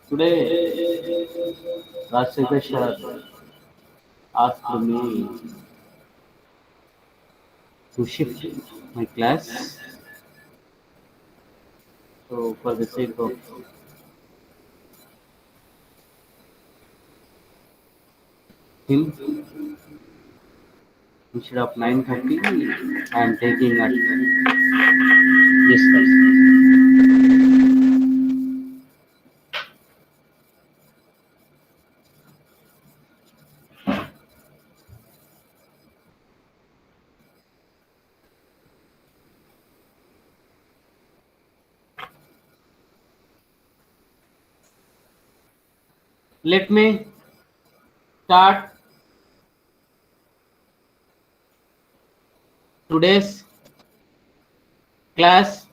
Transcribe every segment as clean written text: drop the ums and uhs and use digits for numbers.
Today, Rajsekhar asked me to shift my class. So, for the sake of him, instead of 9:30, I am taking at this time. Let me start today's class.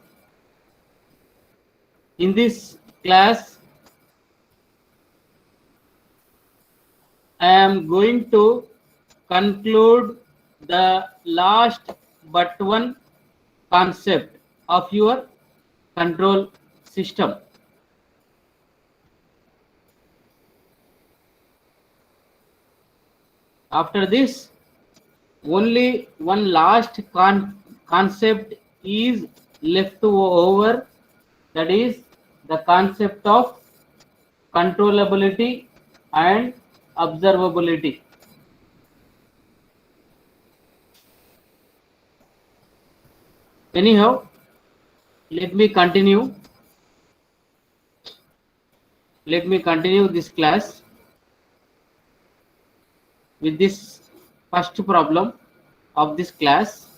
In this class, I am going to conclude the last but one concept of your control system. After this, only one last concept is left over, that is the concept of controllability and observability. Anyhow, let me continue. Let me continue this class with this first problem of this class.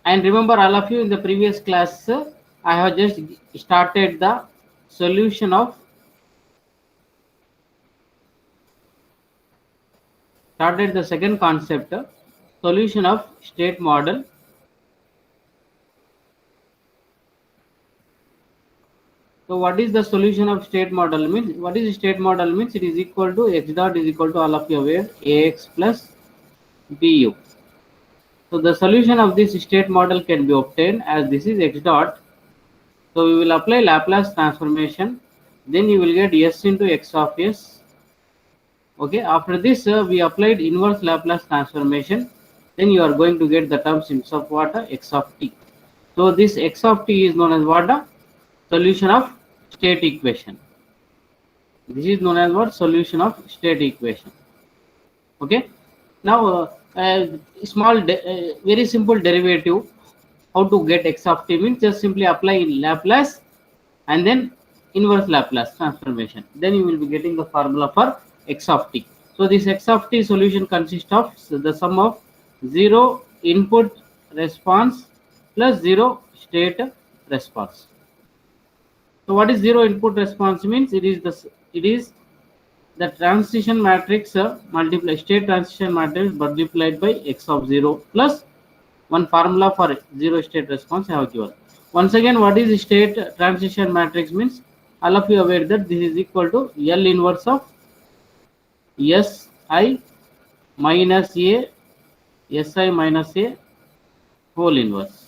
And remember, all of you, in the previous class, I have just started the solution of the second concept, solution of state model. So what is the solution of state model means? What is state model means? It is equal to x dot is equal to, all of you aware, ax plus bu. So the solution of this state model can be obtained as this is x dot. So we will apply Laplace transformation. Then you will get s into x of s. Okay. After this, we applied inverse Laplace transformation. Then you are going to get the terms in of what? X of t. So this x of t is known as what? Solution of state equation. This is known as what? Solution of state equation. Okay. Now, small, very simple derivative. How to get x of t means just simply apply Laplace and then inverse Laplace transformation. Then you will be getting the formula for x of t. So this x of t solution consists of the sum of 0 input response plus 0 state response. So what is 0 input response means? It is the transition matrix multiply state transition matrix multiplied by x of 0 plus one formula for 0 state response I have given. Once again, what is state transition matrix means? All of you are aware that this is equal to L inverse of Si minus A, Si minus A whole inverse.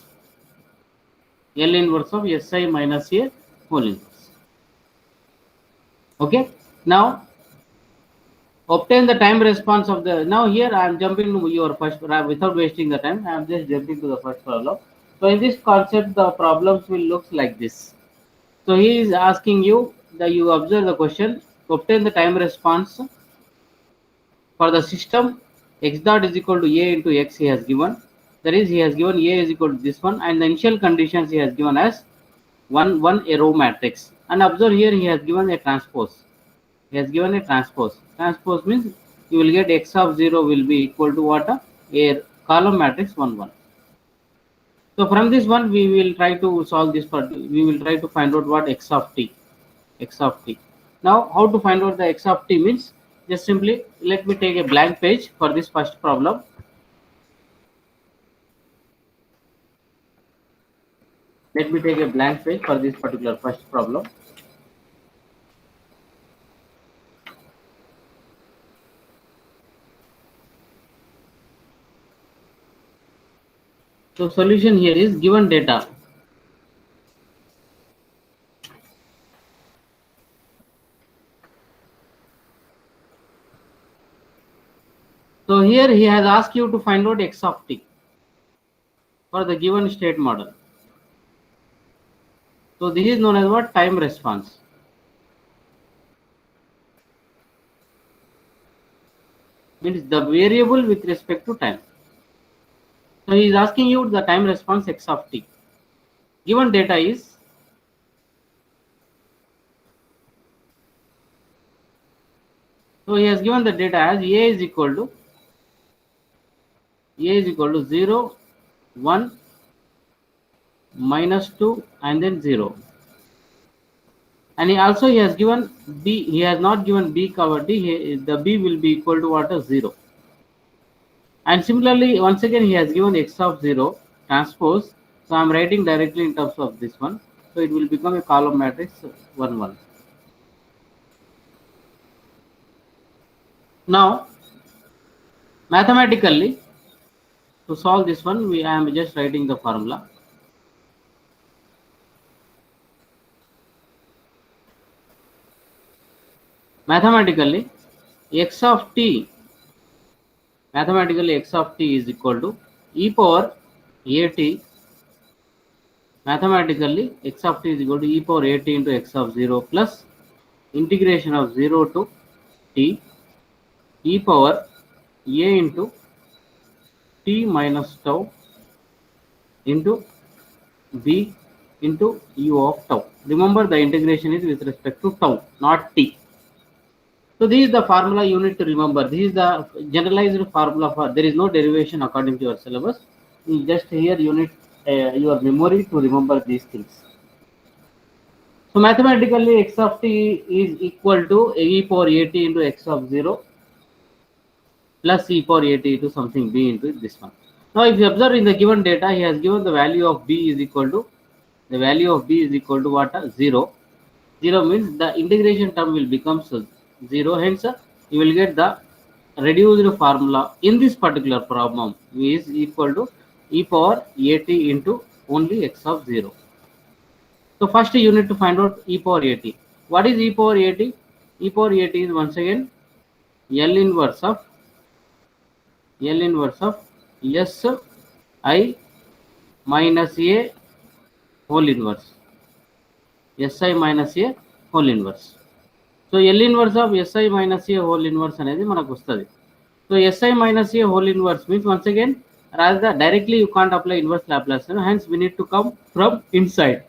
L inverse of Si minus A whole inverse. Okay. Now, obtain the time response of the. Now here I am jumping to your first without wasting the time. I am just jumping to the first problem. So in this concept, the problems will look like this. So he is asking you that you observe the question. Obtain the time response for the system x dot is equal to a into x he has given. That is, he has given a is equal to this one, and the initial conditions he has given as one a row matrix. And observe here he has given a transpose. He has given a transpose. Transpose means you will get x of 0 will be equal to what? A column matrix 1 1. So from this one we will try to solve this part. We will try to find out what x of t. X of t. Now how to find out the x of t means, just simply let me take a blank page for this first problem. Let me take a blank page for this particular first problem. So solution here is given data. here he has asked you to find out x of t for the given state model. So this is known as what? Time response. Means the variable with respect to time. So he is asking you the time response x of t. Given data is so he has given the data as a is equal to 0, 1, minus 2 and then 0. And he also he has given b, he has not given b cover d, the b will be equal to what? 0. And similarly, once again he has given x of 0 transpose. So I am writing directly in terms of this one. So it will become a column matrix 1, 1. Now, mathematically, to solve this one, I am just writing the formula. Mathematically, x of t is equal to e power at. Mathematically, x of t is equal to e power at into x of 0 plus integration of 0 to t e power a into t minus tau into b into u of tau. Remember, the integration is with respect to tau, not t. So this is the formula you need to remember. This is the generalized formula for, there is no derivation according to your syllabus. Just here you need your memory to remember these things. So mathematically x of t is equal to e power at into x of 0 plus e power at into something b into this one. Now if you observe in the given data, he has given the value of b is equal to, what? 0. 0 means the integration term will become 0. Hence, you will get the reduced formula in this particular problem is equal to e power at into only x of 0. So first you need to find out e power at. What is e power at? E power at is once again L inverse of S I minus a whole inverse. Si minus a whole inverse. So L inverse of Si minus a whole inverse అనేది మనకు వస్తుంది. So Si minus a whole inverse means once again, rather than directly you can't apply inverse Laplace. Hence we need to come from inside.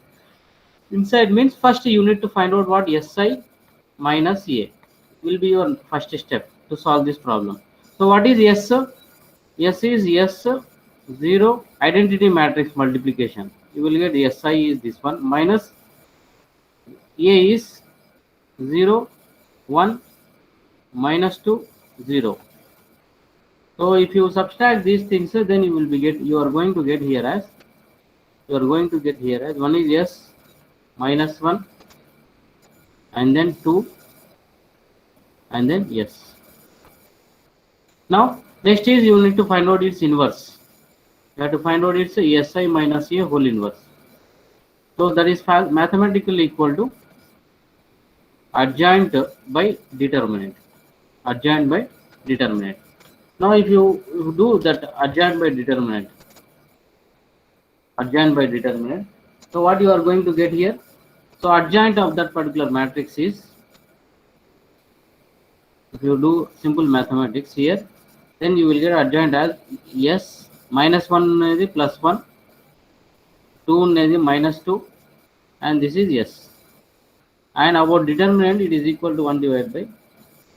Inside means first you need to find out what Si minus a will be your first step to solve this problem. So what is S? S is S0 identity matrix multiplication. You will get Si is this one minus a is 0, 1, minus 2, 0. So if you subtract these things, then you will be you are going to get here as one is S minus 1 and then 2 and then S. Now next is you need to find out its inverse. You have to find out its Si minus a whole inverse. So that is mathematically equal to adjoint by determinant. Now if you do that adjoint by determinant, so what you are going to get here? So adjoint of that particular matrix is, if you do simple mathematics here, then you will get adjoint as S minus 1 is plus 1, 2 is minus 2 and this is S. And about determinant, it is equal to 1 divided by,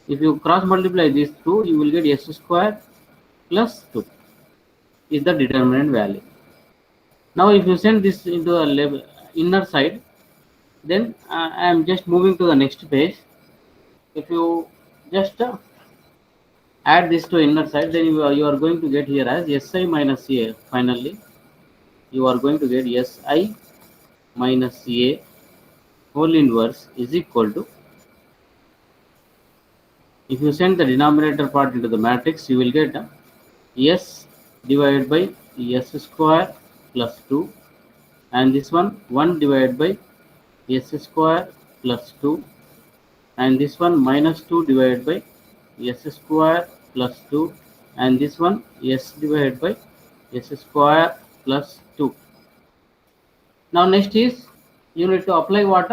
if you cross multiply these two, you will get S square plus 2 is the determinant value. Now if you send this into a inner side, then I am just moving to the next page. If you just add this to inner side, then you are going to get here as Si minus a. Finally you are going to get Si minus a whole inverse is equal to, if you send the denominator part into the matrix, you will get S divided by S square plus 2 and this one 1 divided by S square plus 2 and this one minus 2 divided by S square plus 2 and this one s divided by s square plus 2. Now next is you need to apply what?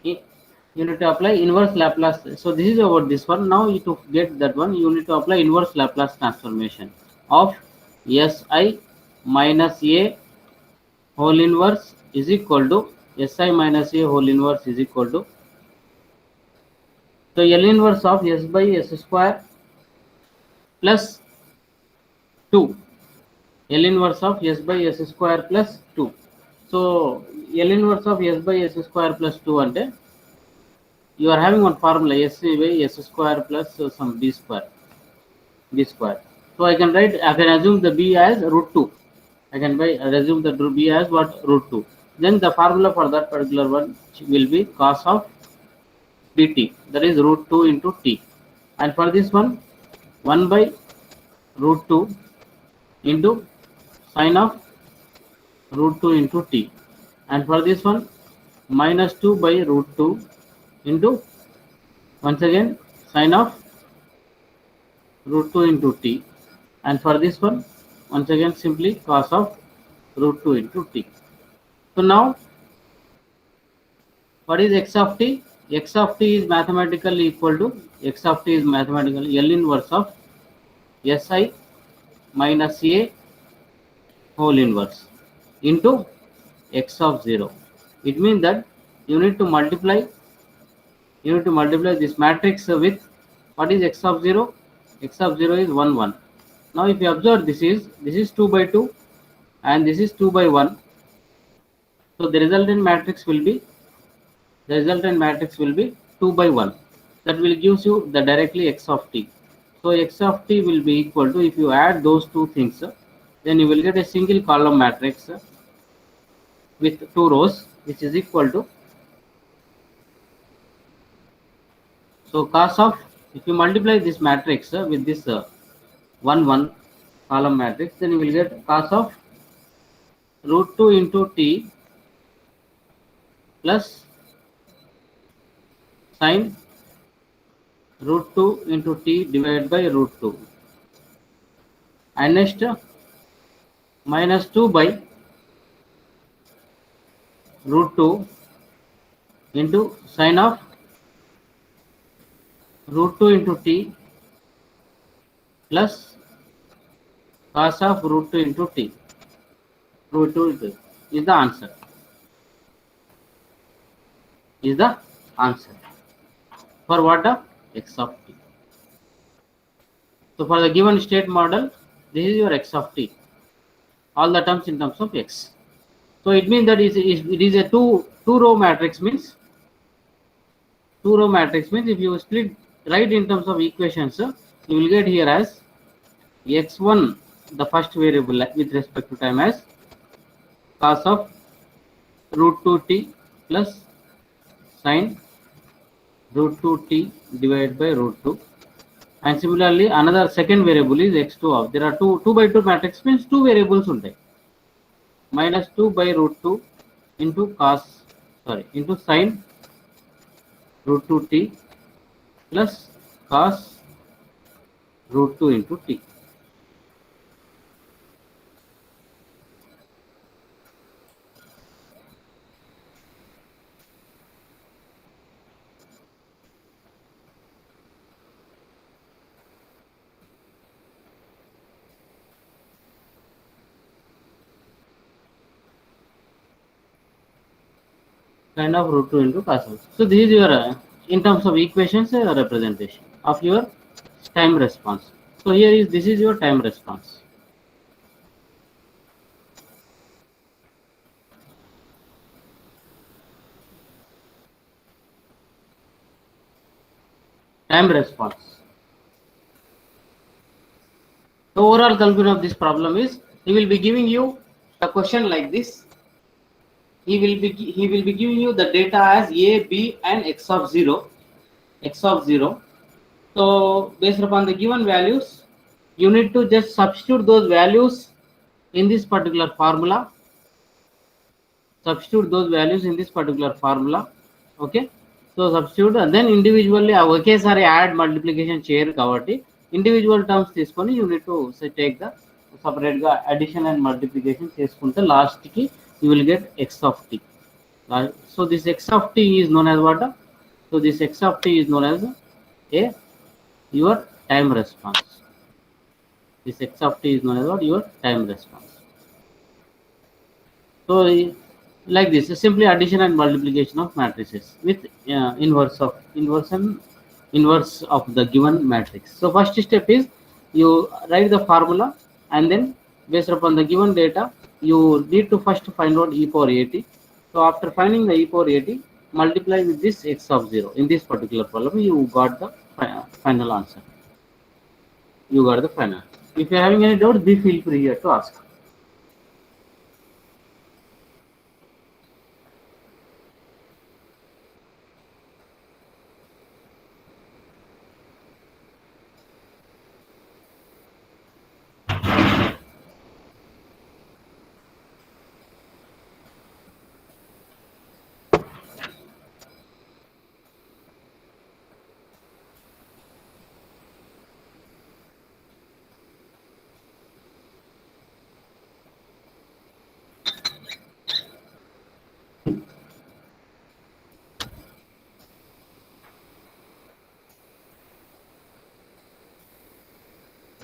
You need to apply inverse Laplace. So this is about this one. Now you to get that one, you need to apply inverse Laplace transformation of Si minus A whole inverse is equal to Si minus A whole inverse is equal to, so L inverse of S by S square plus 2. L inverse of S by S square plus 2. So L inverse of S by S square plus 2 ante you are having one formula S by S square plus some B square. So I can assume the B as root 2. I can assume the B as what? Root 2. Then the formula for that particular one will be cos of dt, that is root 2 into t. And for this one, 1 by root 2 into sine of root 2 into t. And for this one, minus 2 by root 2 into, once again, sine of root 2 into t. And for this one, once again, simply cos of root 2 into t. So now, what is x of t? X of t is mathematically equal to, x of t is mathematically L inverse of Si minus A whole inverse into x of 0. It means that you need to multiply this matrix with what is x of 0? X of 0 is 1 1. Now if you observe, this is 2 by 2 and this is 2 by 1. So the resultant matrix will be 2 by 1. That will gives you the directly x of t. So x of t will be equal to, if you add those two things, then you will get a single column matrix with 2 rows, which is equal to, so cos of, if you multiply this matrix with this 1 1 column matrix, then you will get cos of root 2 into t plus sine root 2 into t divided by root 2. And next, minus 2 by root 2 into sine of root 2 into t plus cos of root 2 into t. Root 2 into is the answer. Is the answer for what? X of t. So for the given state model, this is your x of t. All the terms in terms of x. So it means that it is a two row matrix, means if you split right in terms of equations, you will get here as x1, the first variable with respect to time, as cos of root 2t plus sine root 2t divided by root 2. And similarly, another second variable is x2 of, there are 2 by 2 matrix means 2 variables untai, minus 2 by root 2 into into sine root 2t plus cos root 2 into t. Kind of root 2 into cos. So this is your in terms of equations representation of your time response. So here this is your time response. Time response. The overall conclusion of this problem is, he will be giving you a question like this. He will be giving you the data as a, b, and x of 0. So based upon the given values, you need to just substitute those values in this particular formula. Okay. So substitute and then individually ఒకేసారి add multiplication చేయరు కాబట్టి individual terms తీసుకొని you need to say take the separate గా addition and multiplication చేసుకుంటే last కి you will get x of t. So this x of t is known as what? So this x of t is known as a your time response. This x of t is known as what? Your time response. So like this, simply addition and multiplication of matrices with inverse of the given matrix. So first step is you write the formula, and then based upon the given data you need to first find out e power at. So after finding the e power at, multiply with this x of 0. In this particular problem you got the final answer. You got the final. If you are having any doubt, be feel free here to ask.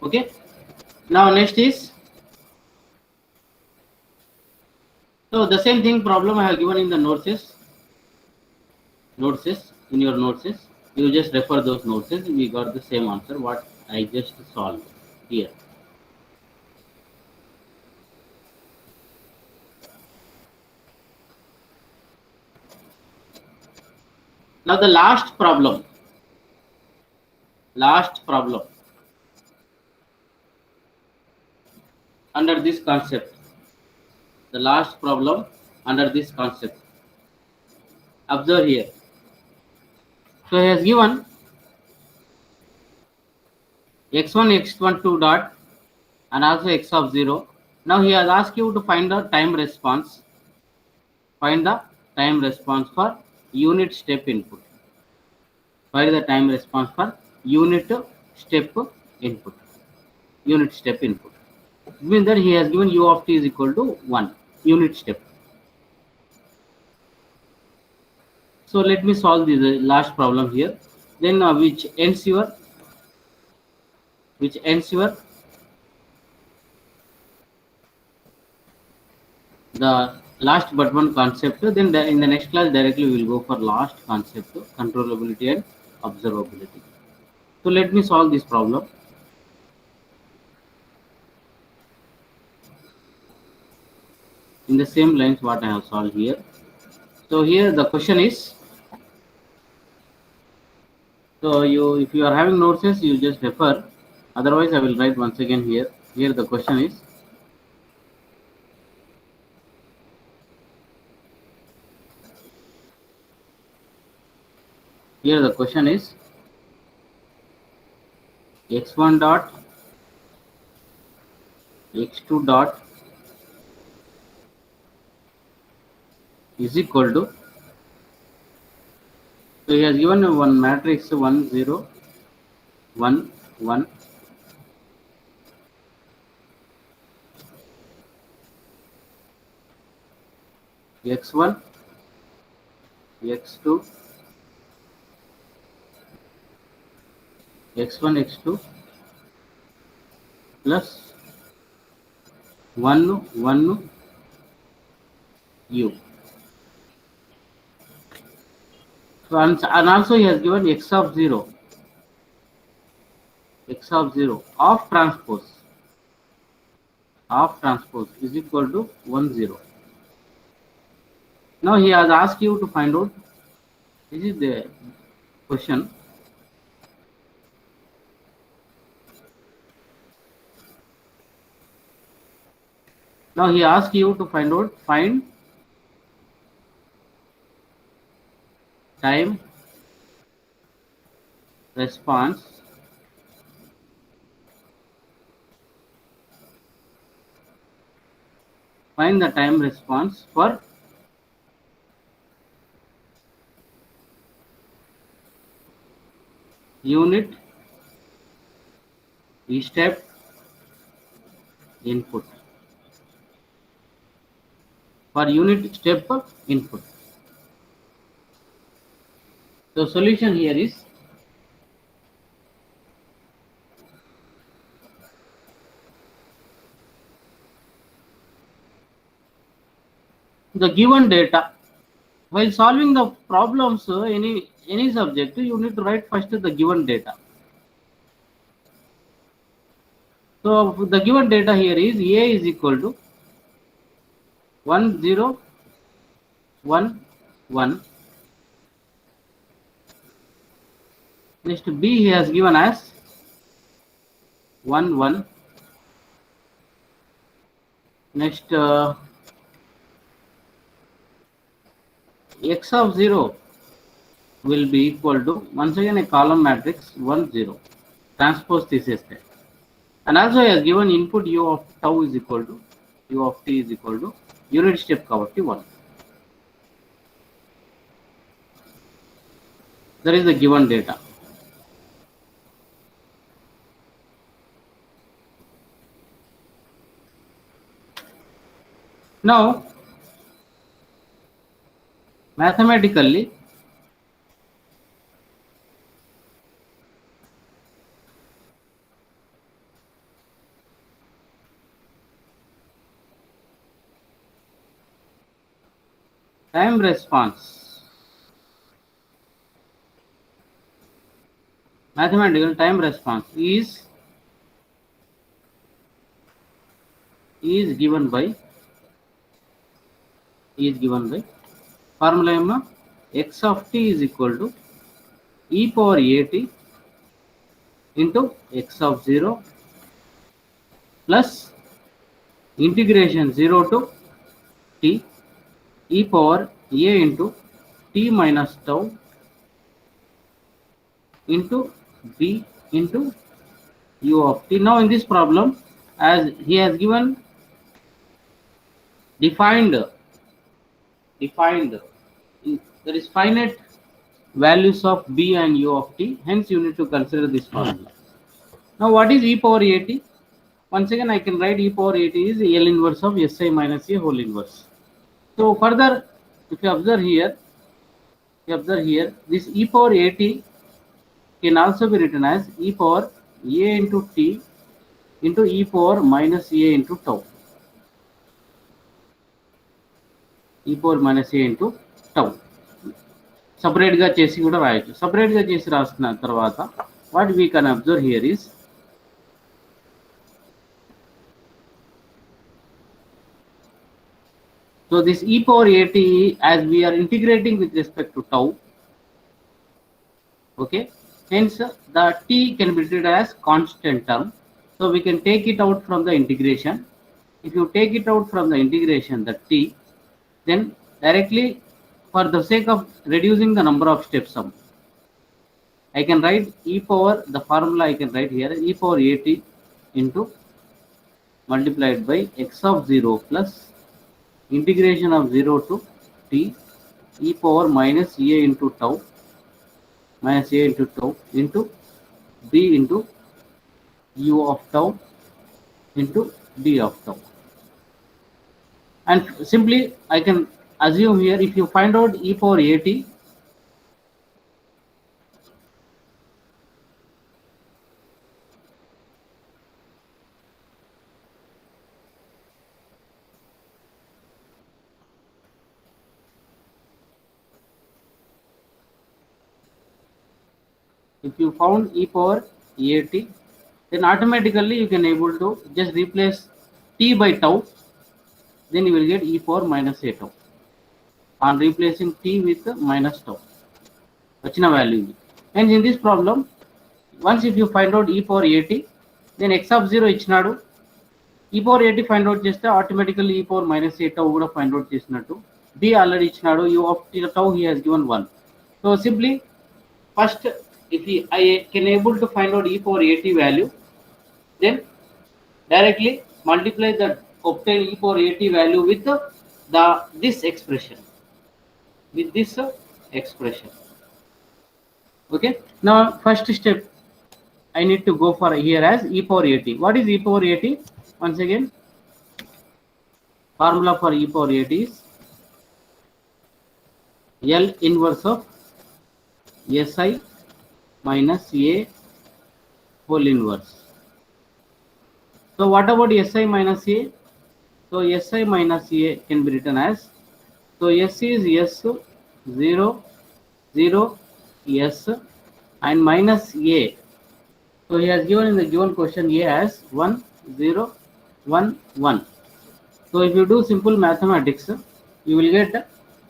Okay, now next is, so the same thing problem I have given in the notes in your notes. You just refer those notes. We got the same answer what I just solved here. Now the last problem under this concept, the last problem under this concept. Observe here. So he has given x1 x12 dot and also x of 0. Now he has asked you to find the time response. Find the time response for unit step input. Find the time response for unit step input. Unit step input. It means that he has given u of t is equal to 1 unit step. So let me solve the last problem here. Then which ends your the last but one concept. Then in the next class directly we will go for last concept, controllability and observability. So let me solve this problem. In the same lines what I have solved here. So here the question is, so if you are having notes, you just refer. Otherwise I will write once again here. Here the question is, x1 dot x2 dot is equal to, so he has given one matrix 1 0 1 1, x1 x2 x1 x2 plus 1 1 u. So and also he has given x of 0 of transpose is equal to 1 0. Now he has asked you to find out, this is the question. Now he asks you to find time response find the time response for unit step input for unit step input. So solution here is the given data. While solving the problems, any subject, you need to write first the given data. So the given data here is A is equal to 1 0 1 1. Next B he has given as 1 1. Next x of 0 will be equal to once again a column matrix 1 0. Transpose this step. And also he has given input u of tau is equal to u of t is equal to unit step kabatti 1. That is the given data. Now, mathematically, time response, mathematical time response is given by formula x of t is equal to e power at into x of 0 plus integration 0 to t e power a into t minus tau into b into u of t. Now in this problem, as he has given defined there is finite values of b and u of t, hence you need to consider this formula. Now what is e power at? Once again I can write e power at is L inverse of Si minus A whole inverse. So further, if you observe here, this e power at can also be written as e power a into t into e power minus a into tau. E power minus a into tau. Separate ga chesi kuda rayochu. Separate ga chesi rastunna tarvata what we can observe here is so this e power at as we are integrating with respect to tau, okay, hence the t can be treated as constant term, so we can take it out from the integration. If you take it out from the integration, the t, then directly for the sake of reducing the number of steps sum, I can write e power, the formula I can write here, e power at into multiplied by x of 0 plus integration of 0 to t e power minus a into tau into b into u of tau into d of tau. And simply I can assume here, if you find out e power at, if you found e power at, then automatically you can able to just replace t by tau, then you will get e power minus a tau on replacing t with minus tau vachina value. And in this problem, once if you find out e power at, then x of 0 ఇచ్చినాడు, e power at find out చేస్తే automatically e power minus a tau కూడా find out చేసినట్టు, b already ఇచ్చినాడు, u of tau he has given 1. So simply first if I can able to find out e power at value, then directly multiply the obtain e power at value with this expression, okay. Now first step, I need to go for here as e power at. What is e power at? Once again, formula for e power at is L inverse of Si minus A whole inverse. So what about Si minus A? So Si minus A can be written as, so S is S 0 0 S and minus A. So he has given in the given question A as 1 0 1 1. So if you do simple mathematics, you will get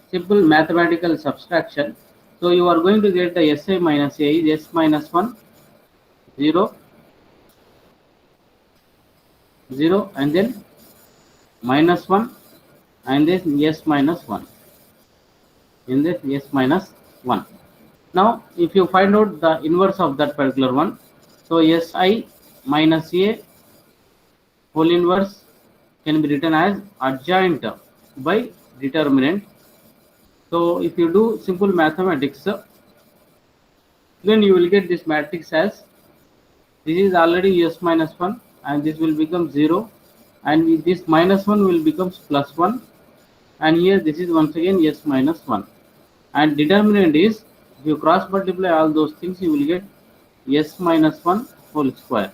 simple mathematical subtraction. So you are going to get the Si minus A is S minus 1 0 0 and then minus 1 and then S minus 1 in this S minus 1. Now if you find out the inverse of that particular one, so Si minus A whole inverse can be written as adjoint by determinant. So if you do simple mathematics, then you will get this matrix as, this is already S minus 1 and this will become 0 and this minus 1 will become plus 1 and here this is once again S minus 1 and determinant is, if you cross multiply all those things, you will get S minus 1 whole square.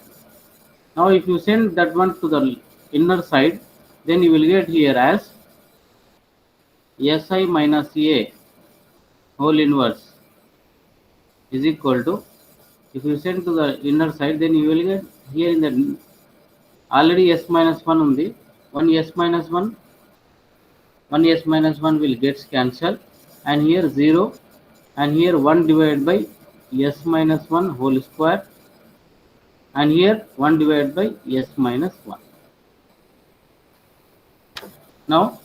Now if you send that one to the inner side, then you will get here as Si minus A whole inverse is equal to, if you send to the inner side, then you will get here in the already S minus 1 only, 1 S minus 1, 1 S minus 1 will get cancelled and here 0 and here 1 divided by S minus 1 whole square and here 1 divided by S minus 1. Now,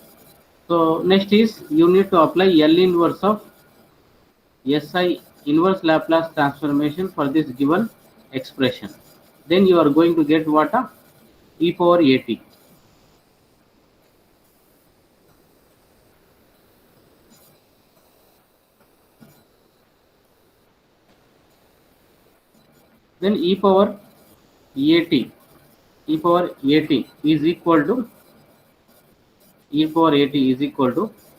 so next is you need to apply L inverse of Si inverse Laplace transformation for this given expression. Then you are going to get what? E power at. Then e power at is equal to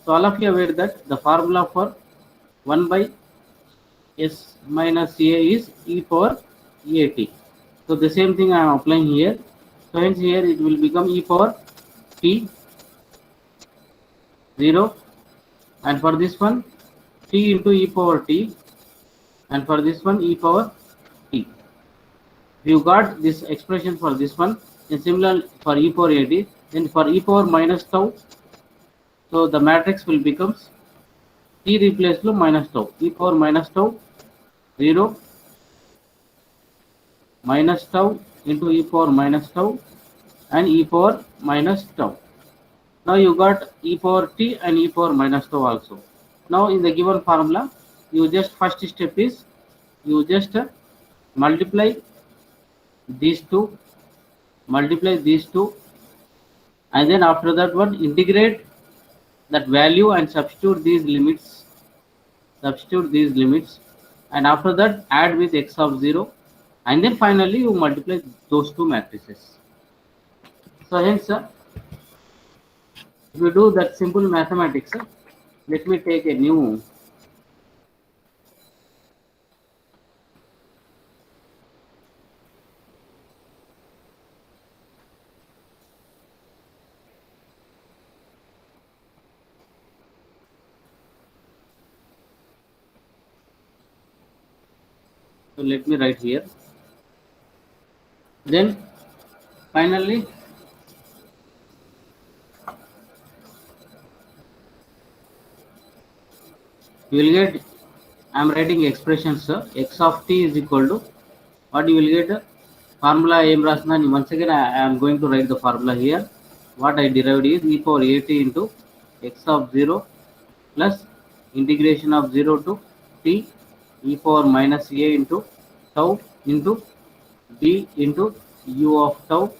so all of you aware that the formula for 1 by S minus A is e power at. So the same thing I am applying here. So hence here it will become e power t 0 and for this one t into e power t and for this one e power t. You got this expression for this one, and similar for e power at, then for e power minus tau, so the matrix will becomes t replaced to minus tau, e power minus tau 0 minus tau into e power minus tau and e power minus tau. Now you got e power t and e power minus tau also. Now in the given formula, you just first step is you just multiply these two, and then after that one integrate that value and substitute these limits, and after that add with x of 0 and then finally you multiply those two matrices. So hence if you do that simple mathematics, let me take a new so let me write here. Then finally you will get, I am writing expressions, x of t is equal to what you will get formula I am rasna. Once again I am going to write the formula here. What I derived is e power at into x of 0 plus integration of 0 to t e power minus a into tau into d into u of tau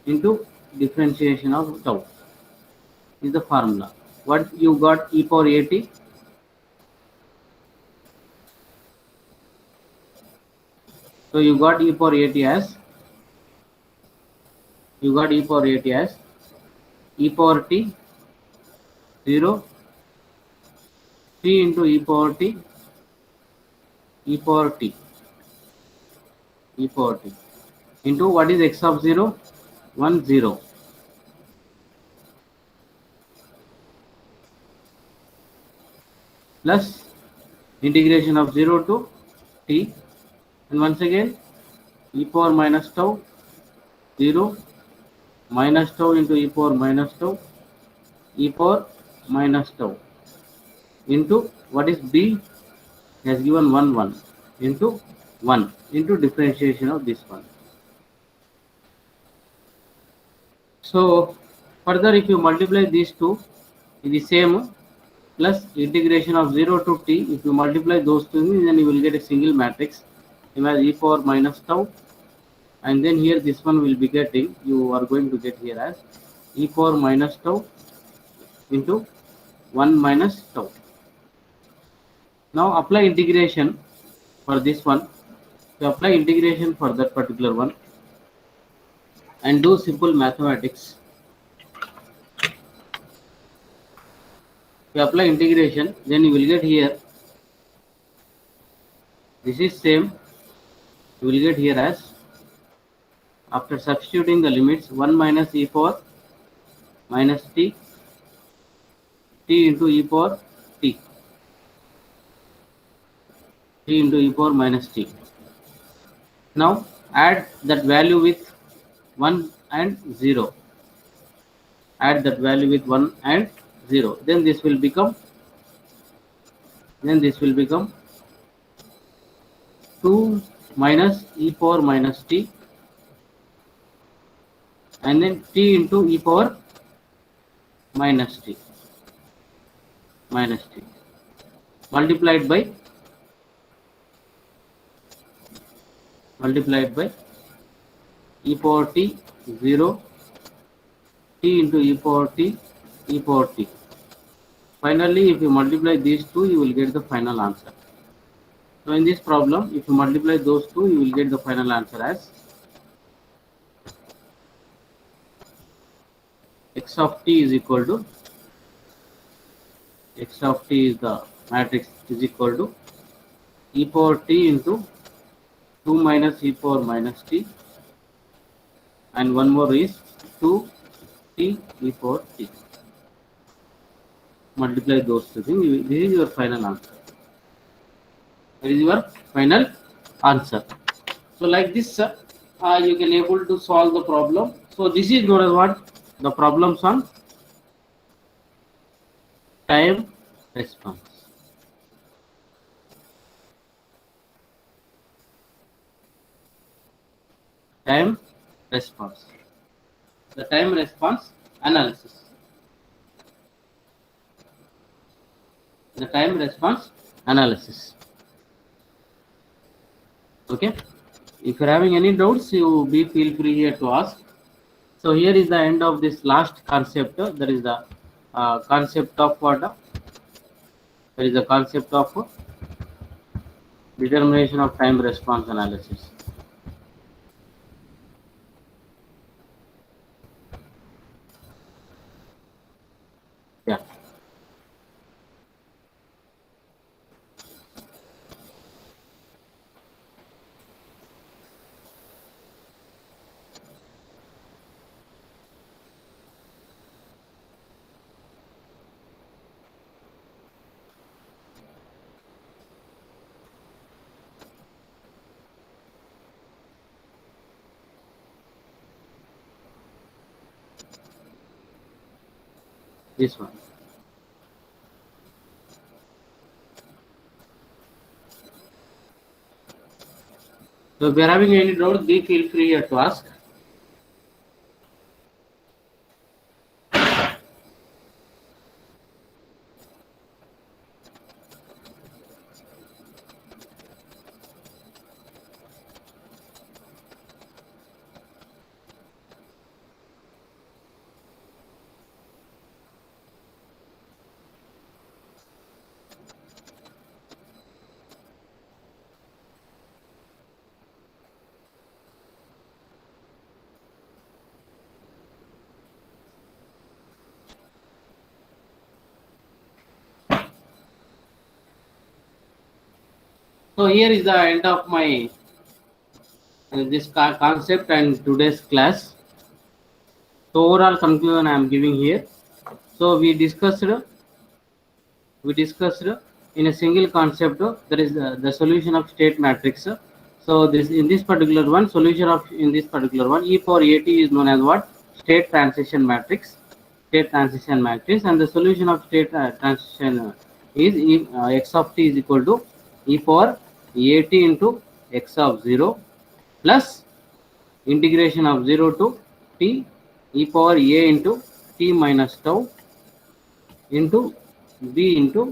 into differentiation of tau is the formula. What you got e power at So you got e power at as e power t 0 t into e power t into what is x of 0 1 0 plus integration of 0 to t, and once again e power minus tau 0 minus tau into e power minus tau e power minus tau into what is b has given 1 1 into 1 into differentiation of this one. So further, if you multiply these two, it is same plus integration of 0 to t. If you multiply those two, then you will get a single matrix. You have e power minus tau, and then here this one will be getting, you are going to get here as e power minus tau into 1 minus tau. Now apply integration for this one. To apply integration for that particular one and do simple mathematics. You apply integration, then you will get here, this is same, you will get here as, after substituting the limits, 1 minus e power minus t into e power t into e power minus t. Now add that value with 1 and 0. Add that value with 1 and 0. Then this will become 2 minus e power minus t, and then t into e power minus t multiplied by e power t 0 t into e power t. Finally, if you multiply these two, you will get the final answer. So in this problem, if you multiply those two, you will get the final answer as x of t is equal to, x of t is the matrix, is equal to e power t into 2 minus e power minus t, and one more is 2 t e power t. Multiply those two things. This is your final answer. That is your final answer. So like this, you can able to solve the problem. So this is known as what? The problems on time response. Time response. The time response analysis. The time response analysis. Okay. If you're having any doubts, you be feel free here to ask. So here is the end of this last concept. That is the concept of what? There is the concept of determination of time response analysis. Yeah. This one. So if you are having any doubt, be feel free here to ask. So here is the end of my this concept and today's class. So overall conclusion I am giving here. So we discussed in a single concept that is the solution of state matrix. So this in this particular one solution of in this particular one e power at is known as what state transition matrix, and the solution of state transition is x of t is equal to e power at into x of 0 plus integration of 0 to t e power a into t minus tau into b into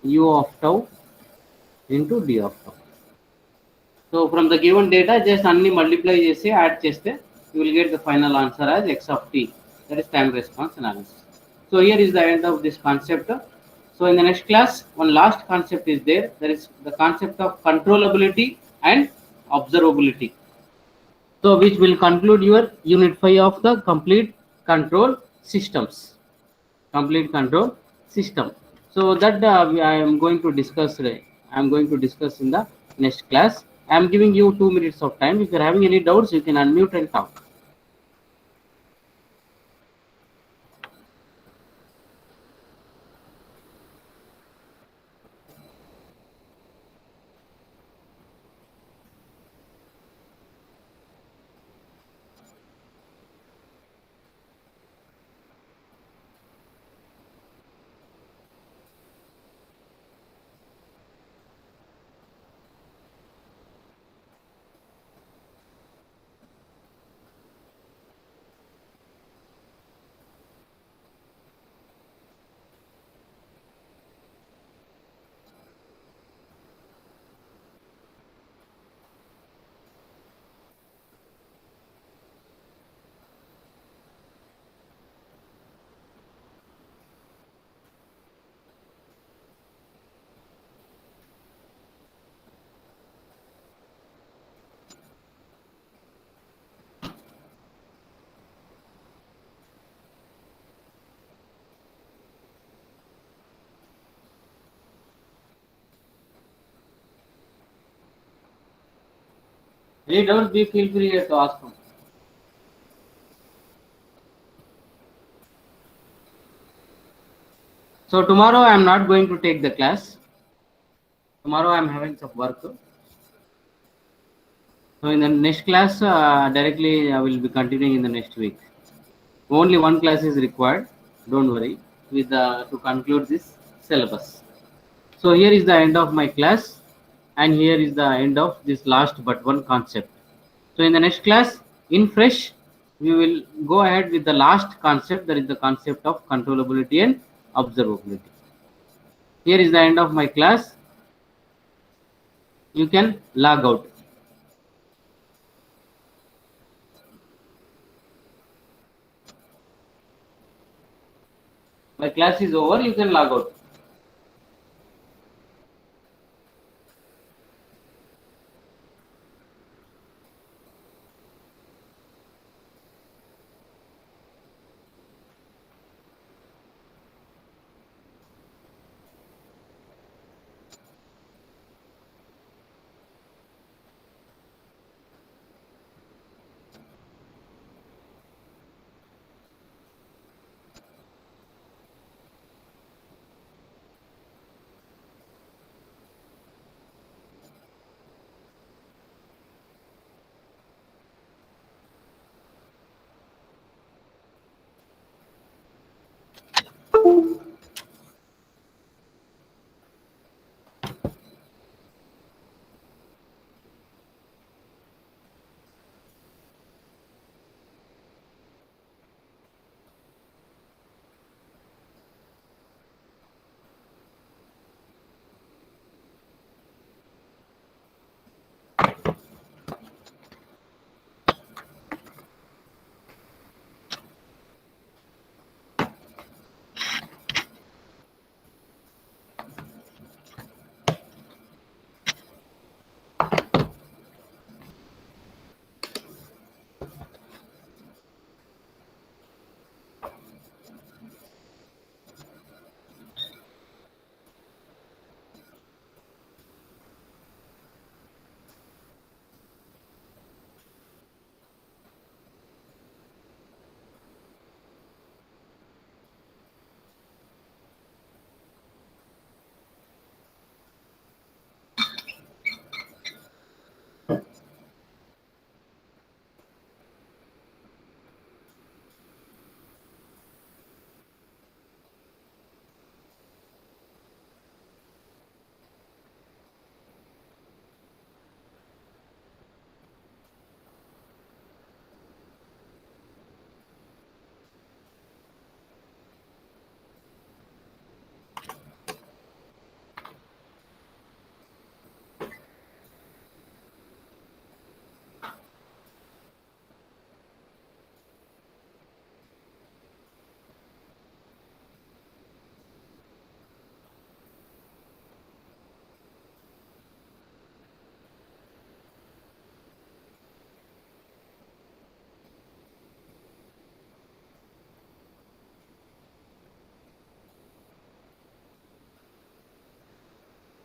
u of tau into d of tau. So from the given data just అన్ని multiply చేసి add చేస్తే you will get the final answer as x of t, that is time response analysis. So here is the end of this concept. So in the next class one last concept is there, that is the concept of controllability and observability. So which will conclude your unit 5 of the complete control systems. Complete control system. So that I am going to discuss today. I am going to discuss in the next class. I am giving you 2 minutes of time. If you are having any doubts, you can unmute and talk. Any doubts, be feel free to ask them. So tomorrow I am not going to take the class. Tomorrow I am having some work. So in the next class, directly I will be continuing in the next week. Only one class is required. Don't worry. With to conclude this syllabus. So here is the end of my class, and here is the end of this last but one concept. So in the next class, in fresh, we will go ahead with the last concept, that is the concept of controllability and observability. Here is the end of my class. You can log out. My class is over. You can log out.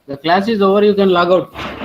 The class is over, you can log out.